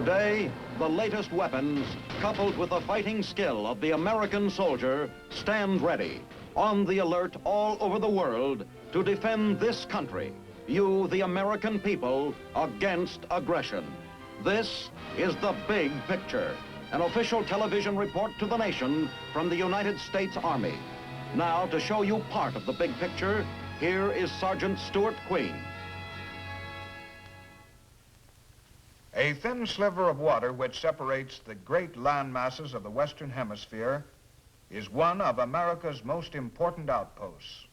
Today, the latest weapons, coupled with the fighting skill of the American soldier, stand ready, on the alert all over the world to defend this country, you, the American people, against aggression. This is The Big Picture, an official television report to the nation from the United States Army. Now, to show you part of the big picture, here is Sergeant Stuart Queen. A thin sliver of water which separates the great land masses of the Western Hemisphere is one of America's most important outposts,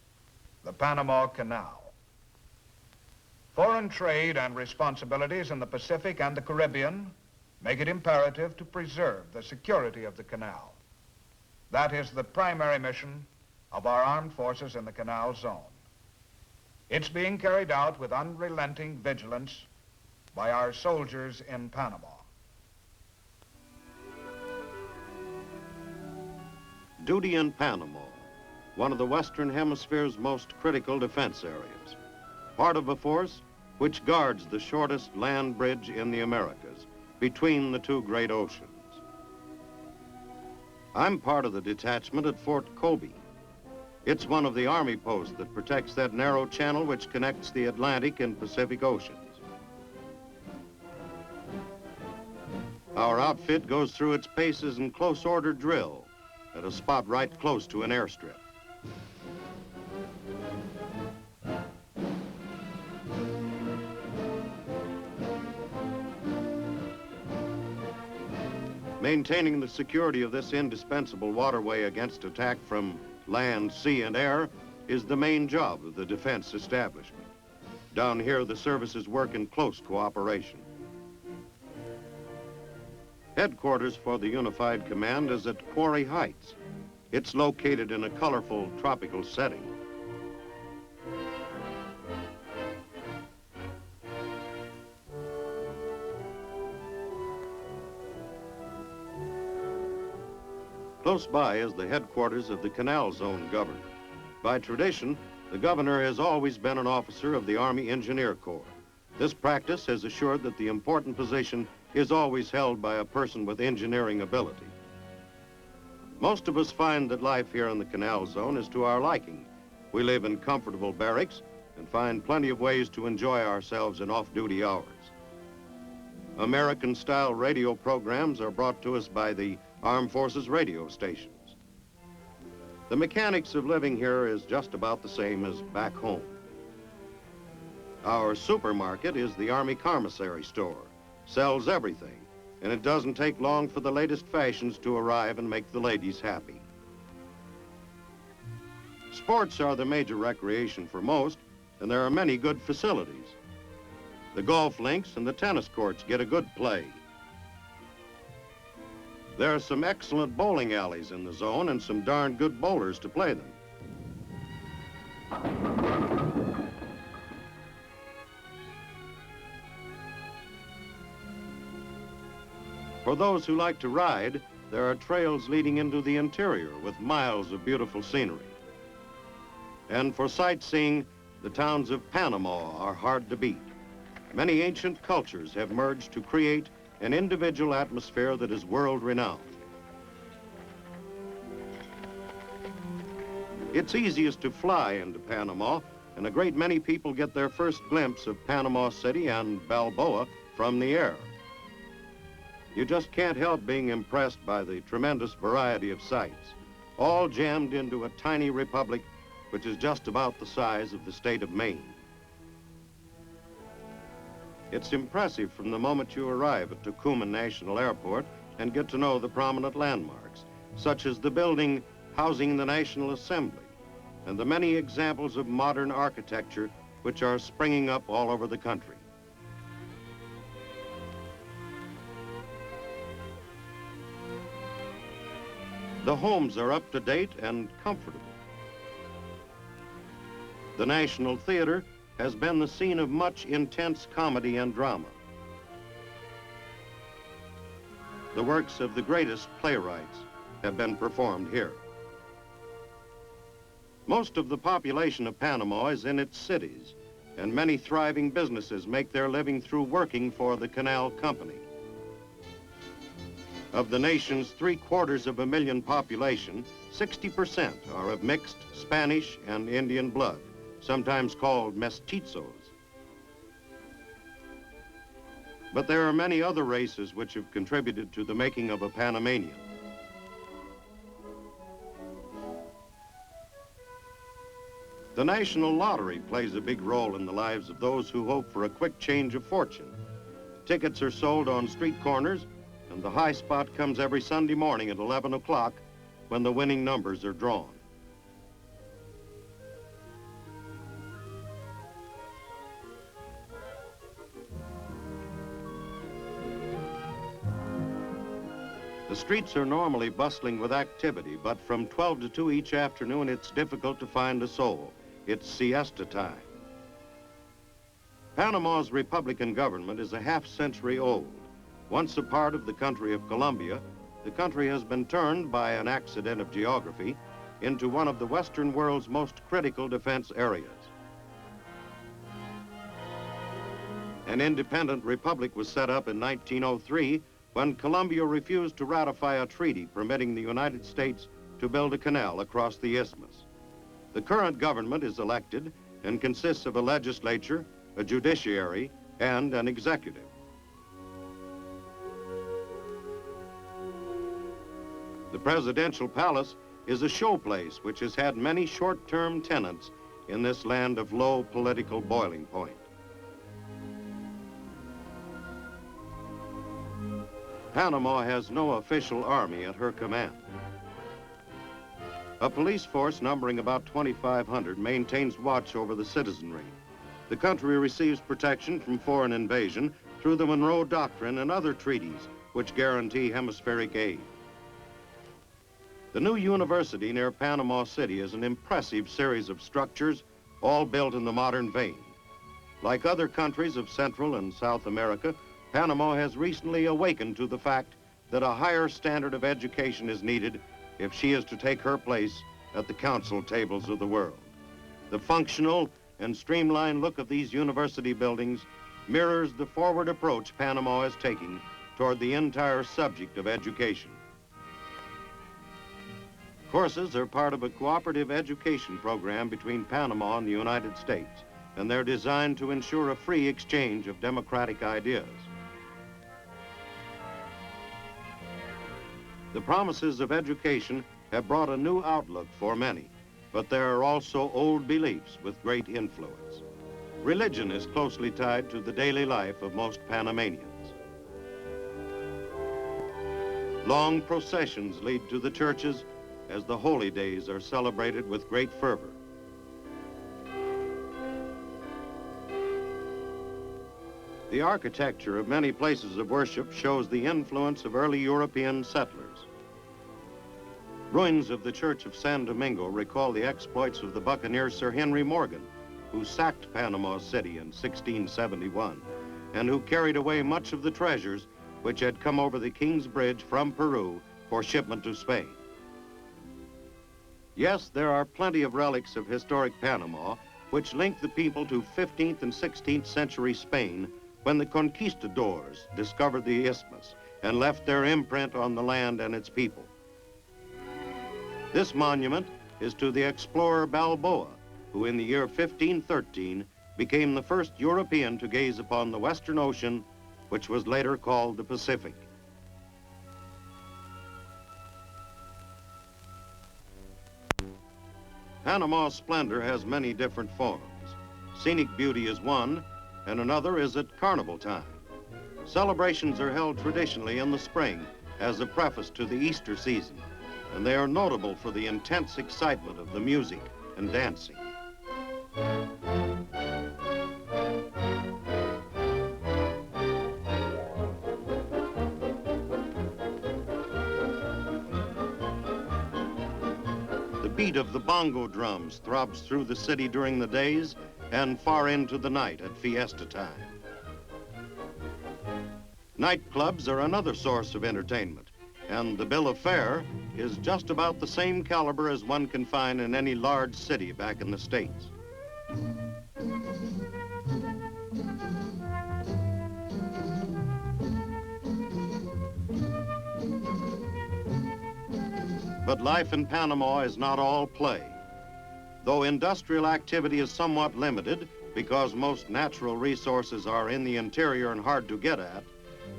the Panama Canal. Foreign trade and responsibilities in the Pacific and the Caribbean make it imperative to preserve the security of the canal. That is the primary mission of our armed forces in the canal zone. It's being carried out with unrelenting vigilance by our soldiers in Panama. Duty in Panama, one of the Western Hemisphere's most critical defense areas. Part of a force which guards the shortest land bridge in the Americas between the two great oceans. I'm part of the detachment at Fort Kobe. It's one of the Army posts that protects that narrow channel which connects the Atlantic and Pacific Oceans. Our outfit goes through its paces in close order drill at a spot right close to an airstrip. Maintaining the security of this indispensable waterway against attack from land, sea, and air is the main job of the defense establishment. Down here, the services work in close cooperation. Headquarters for the Unified Command is at Quarry Heights. It's located in a colorful tropical setting. Close by is the headquarters of the Canal Zone Governor. By tradition, the governor has always been an officer of the Army Engineer Corps. This practice has assured that the important position is always held by a person with engineering ability. Most of us find that life here in the Canal Zone is to our liking. We live in comfortable barracks and find plenty of ways to enjoy ourselves in off-duty hours. American-style radio programs are brought to us by the Armed Forces radio stations. The mechanics of living here is just about the same as back home. Our supermarket is the Army Commissary Store. Sells everything, and it doesn't take long for the latest fashions to arrive and make the ladies happy. Sports are the major recreation for most, and there are many good facilities. The golf links and the tennis courts get a good play. There are some excellent bowling alleys in the zone and some darn good bowlers to play them. For those who like to ride, there are trails leading into the interior with miles of beautiful scenery. And for sightseeing, the towns of Panama are hard to beat. Many ancient cultures have merged to create an individual atmosphere that is world-renowned. It's easiest to fly into Panama, and a great many people get their first glimpse of Panama City and Balboa from the air. You just can't help being impressed by the tremendous variety of sights, all jammed into a tiny republic which is just about the size of the state of Maine. It's impressive from the moment you arrive at Tucumán National Airport and get to know the prominent landmarks, such as the building housing the National Assembly and the many examples of modern architecture which are springing up all over the country. The homes are up to date and comfortable. The National Theater has been the scene of much intense comedy and drama. The works of the greatest playwrights have been performed here. Most of the population of Panama is in its cities, and many thriving businesses make their living through working for the Canal Company. Of the nation's 750,000 population, 60% are of mixed Spanish and Indian blood, sometimes called mestizos. But there are many other races which have contributed to the making of a Panamanian. The national lottery plays a big role in the lives of those who hope for a quick change of fortune. Tickets are sold on street corners, and the high spot comes every Sunday morning at 11 o'clock when the winning numbers are drawn. The streets are normally bustling with activity, but from 12 to 2 each afternoon, it's difficult to find a soul. It's siesta time. Panama's Republican government is a half-century old. Once a part of the country of Colombia, the country has been turned by an accident of geography into one of the Western world's most critical defense areas. An independent republic was set up in 1903 when Colombia refused to ratify a treaty permitting the United States to build a canal across the isthmus. The current government is elected and consists of a legislature, a judiciary, and an executive. The presidential palace is a showplace which has had many short-term tenants in this land of low political boiling point. Panama has no official army at her command. A police force numbering about 2,500 maintains watch over the citizenry. The country receives protection from foreign invasion through the Monroe Doctrine and other treaties which guarantee hemispheric aid. The new university near Panama City is an impressive series of structures, all built in the modern vein. Like other countries of Central and South America, Panama has recently awakened to the fact that a higher standard of education is needed if she is to take her place at the council tables of the world. The functional and streamlined look of these university buildings mirrors the forward approach Panama is taking toward the entire subject of education. Courses are part of a cooperative education program between Panama and the United States, and they're designed to ensure a free exchange of democratic ideas. The promises of education have brought a new outlook for many, but there are also old beliefs with great influence. Religion is closely tied to the daily life of most Panamanians. Long processions lead to the churches as the holy days are celebrated with great fervor. The architecture of many places of worship shows the influence of early European settlers. Ruins of the Church of San Domingo recall the exploits of the buccaneer Sir Henry Morgan, who sacked Panama City in 1671, and who carried away much of the treasures which had come over the King's Bridge from Peru for shipment to Spain. Yes, there are plenty of relics of historic Panama which link the people to 15th and 16th century Spain when the conquistadors discovered the isthmus and left their imprint on the land and its people. This monument is to the explorer Balboa, who in the year 1513 became the first European to gaze upon the Western Ocean, which was later called the Pacific. Panama's splendor has many different forms. Scenic beauty is one, and another is at carnival time. Celebrations are held traditionally in the spring as a preface to the Easter season, and they are notable for the intense excitement of the music and dancing. The beat of the bongo drums throbs through the city during the days and far into the night at fiesta time. Nightclubs are another source of entertainment, and the bill of fare is just about the same caliber as one can find in any large city back in the States. But life in Panama is not all play. Though industrial activity is somewhat limited because most natural resources are in the interior and hard to get at,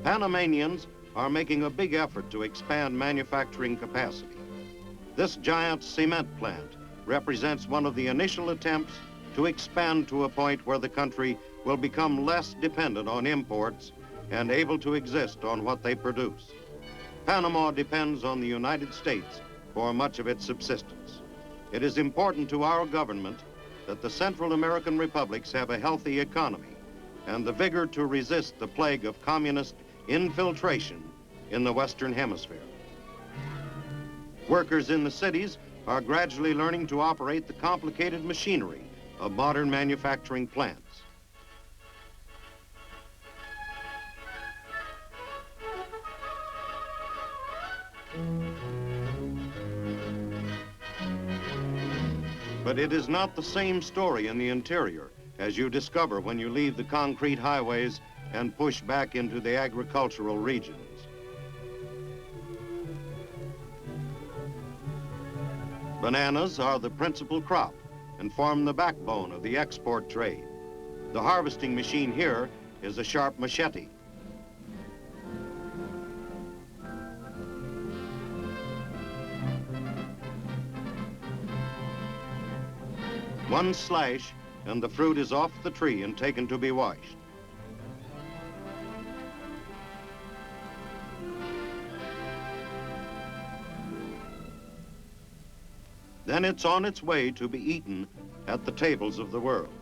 Panamanians are making a big effort to expand manufacturing capacity. This giant cement plant represents one of the initial attempts to expand to a point where the country will become less dependent on imports and able to exist on what they produce. Panama depends on the United States for much of its subsistence. It is important to our government that the Central American republics have a healthy economy and the vigor to resist the plague of communist infiltration in the Western Hemisphere. Workers in the cities are gradually learning to operate the complicated machinery of modern manufacturing plants. But it is not the same story in the interior, as you discover when you leave the concrete highways and push back into the agricultural regions. Bananas are the principal crop and form the backbone of the export trade. The harvesting machine here is a sharp machete. One slash and the fruit is off the tree and taken to be washed. Then it's on its way to be eaten at the tables of the world.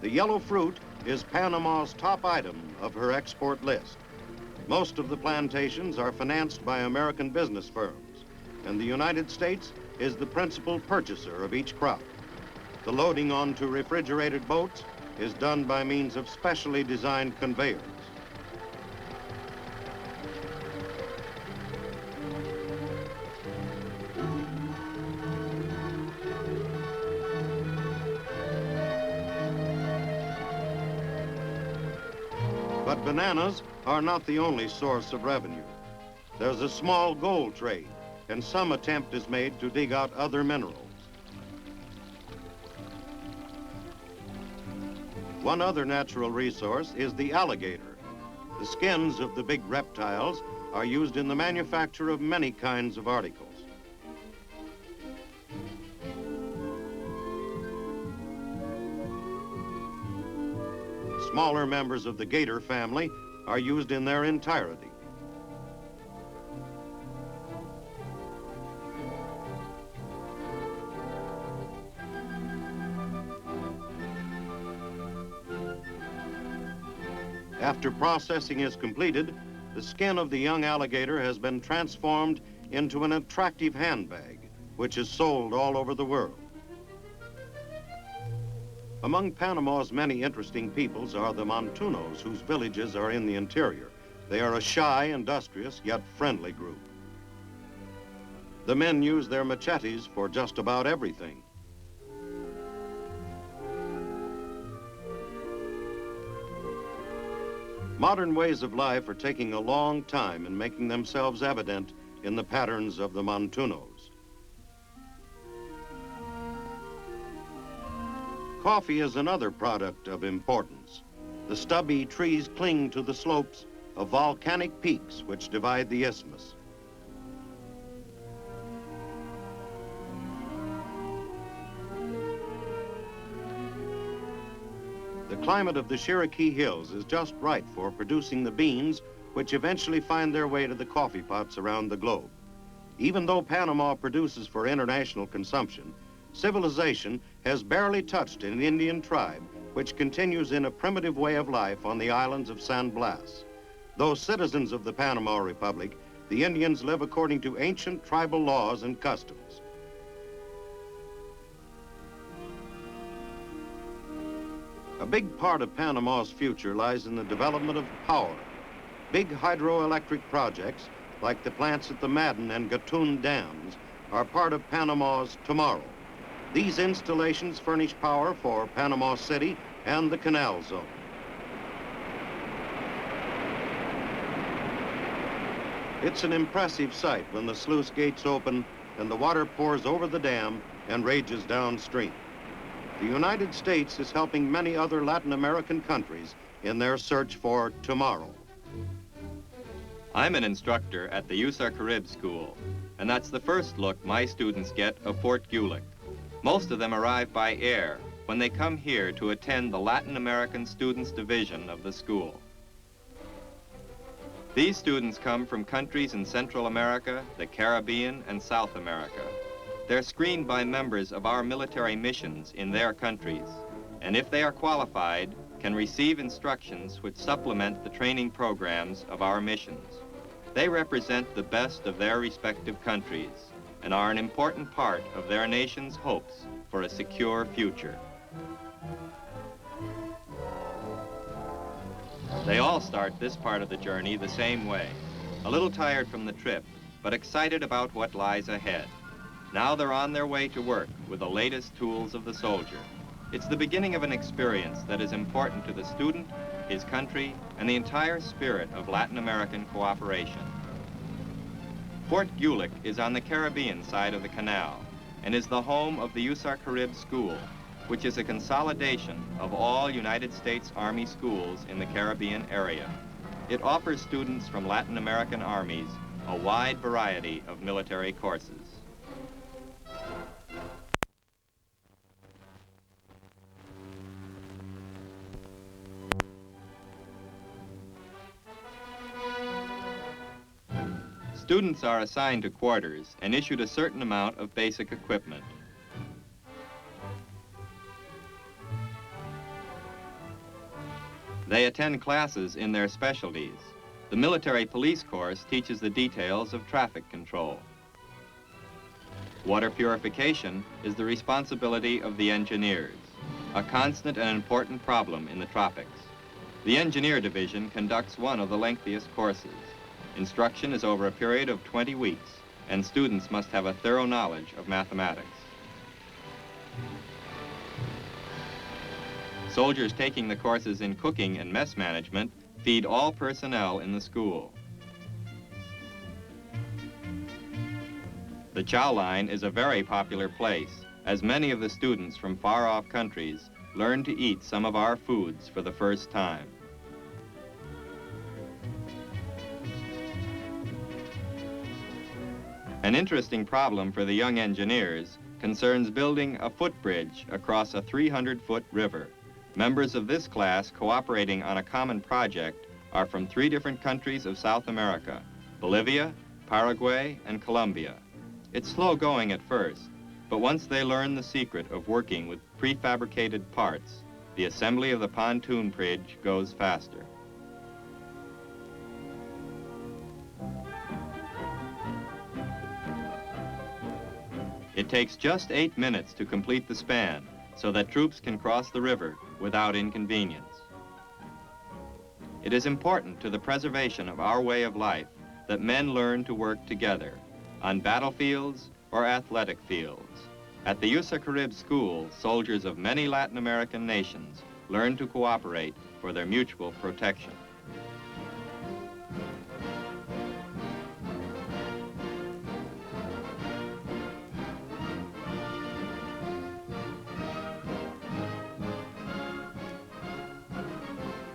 The yellow fruit is Panama's top item of her export list. Most of the plantations are financed by American business firms, and the United States is the principal purchaser of each crop. The loading onto refrigerated boats is done by means of specially designed conveyors. But bananas are not the only source of revenue. There's a small gold trade, and some attempt is made to dig out other minerals. One other natural resource is the alligator. The skins of the big reptiles are used in the manufacture of many kinds of articles. Smaller members of the gator family are used in their entirety. After processing is completed, the skin of the young alligator has been transformed into an attractive handbag, which is sold all over the world. Among Panama's many interesting peoples are the Montunos, whose villages are in the interior. They are a shy, industrious, yet friendly group. The men use their machetes for just about everything. Modern ways of life are taking a long time and making themselves evident in the patterns of the Montunos. Coffee is another product of importance. The stubby trees cling to the slopes of volcanic peaks which divide the isthmus. The climate of the Cherokee Hills is just right for producing the beans which eventually find their way to the coffee pots around the globe. Even though Panama produces for international consumption, civilization has barely touched an Indian tribe which continues in a primitive way of life on the islands of San Blas. Though citizens of the Panama Republic, the Indians live according to ancient tribal laws and customs. A big part of Panama's future lies in the development of power. Big hydroelectric projects, like the plants at the Madden and Gatun dams, are part of Panama's tomorrow. These installations furnish power for Panama City and the Canal Zone. It's an impressive sight when the sluice gates open and the water pours over the dam and rages downstream. The United States is helping many other Latin American countries in their search for tomorrow. I'm an instructor at the USAR Carib School, and that's the first look my students get of Fort Gulick. Most of them arrive by air when they come here to attend the Latin American Students Division of the school. These students come from countries in Central America, the Caribbean, and South America. They're screened by members of our military missions in their countries, and if they are qualified, can receive instructions which supplement the training programs of our missions. They represent the best of their respective countries and are an important part of their nation's hopes for a secure future. They all start this part of the journey the same way, a little tired from the trip, but excited about what lies ahead. Now they're on their way to work with the latest tools of the soldier. It's the beginning of an experience that is important to the student, his country, and the entire spirit of Latin American cooperation. Fort Gulick is on the Caribbean side of the canal and is the home of the USAR Carib School, which is a consolidation of all United States Army schools in the Caribbean area. It offers students from Latin American armies a wide variety of military courses. Students are assigned to quarters and issued a certain amount of basic equipment. They attend classes in their specialties. The military police course teaches the details of traffic control. Water purification is the responsibility of the engineers, a constant and important problem in the tropics. The engineer division conducts one of the lengthiest courses. Instruction is over a period of 20 weeks, and students must have a thorough knowledge of mathematics. Soldiers taking the courses in cooking and mess management feed all personnel in the school. The chow line is a very popular place, as many of the students from far-off countries learn to eat some of our foods for the first time. An interesting problem for the young engineers concerns building a footbridge across a 300-foot river. Members of this class cooperating on a common project are from 3 different countries of South America: Bolivia, Paraguay, and Colombia. It's slow going at first, but once they learn the secret of working with prefabricated parts, the assembly of the pontoon bridge goes faster. It takes just 8 minutes to complete the span so that troops can cross the river without inconvenience. It is important to the preservation of our way of life that men learn to work together on battlefields or athletic fields. At the USAR Carib School, soldiers of many Latin American nations learn to cooperate for their mutual protection.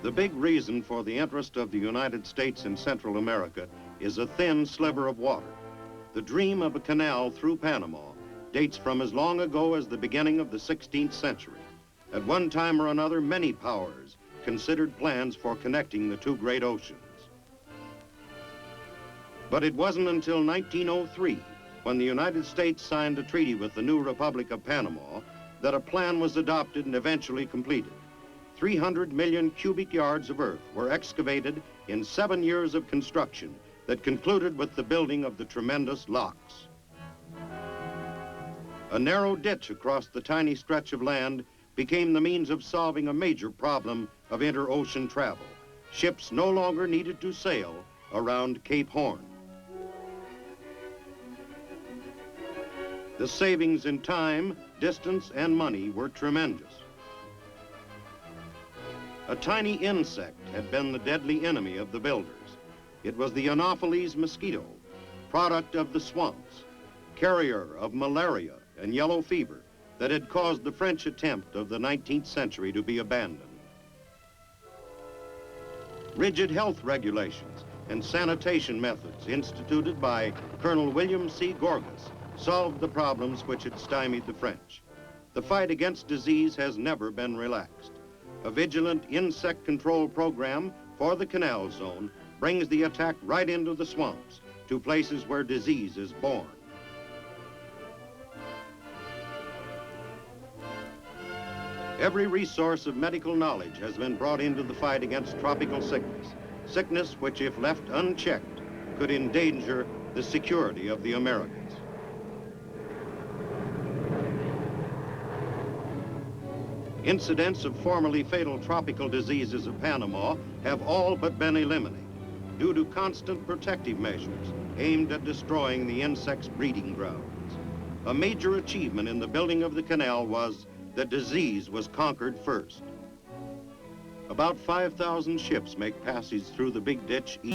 The big reason for the interest of the United States in Central America is a thin sliver of water. The dream of a canal through Panama dates from as long ago as the beginning of the 16th century. At one time or another, many powers considered plans for connecting the 2 great oceans. But it wasn't until 1903, when the United States signed a treaty with the new Republic of Panama, that a plan was adopted and eventually completed. 300 million cubic yards of earth were excavated in 7 years of construction that concluded with the building of the tremendous locks. A narrow ditch across the tiny stretch of land became the means of solving a major problem of inter-ocean travel. Ships no longer needed to sail around Cape Horn. The savings in time, distance, and money were tremendous. A tiny insect had been the deadly enemy of the builders. It was the Anopheles mosquito, product of the swamps. carrier of malaria and yellow fever that had caused the French attempt of the 19th century to be abandoned. Rigid health regulations and sanitation methods instituted by Colonel William C. Gorgas solved the problems which had stymied the French. The fight against disease has never been relaxed. A vigilant insect control program for the canal zone brings the attack right into the swamps, to places where disease is born. Every resource of medical knowledge has been brought into the fight against tropical sickness, sickness which, if left unchecked, could endanger the security of the Americans. Incidents of formerly fatal tropical diseases of Panama have all but been eliminated due to constant protective measures aimed at destroying the insects' breeding grounds. A major achievement in the building of the canal was that disease was conquered first. About 5,000 ships make passage through the Big Ditch each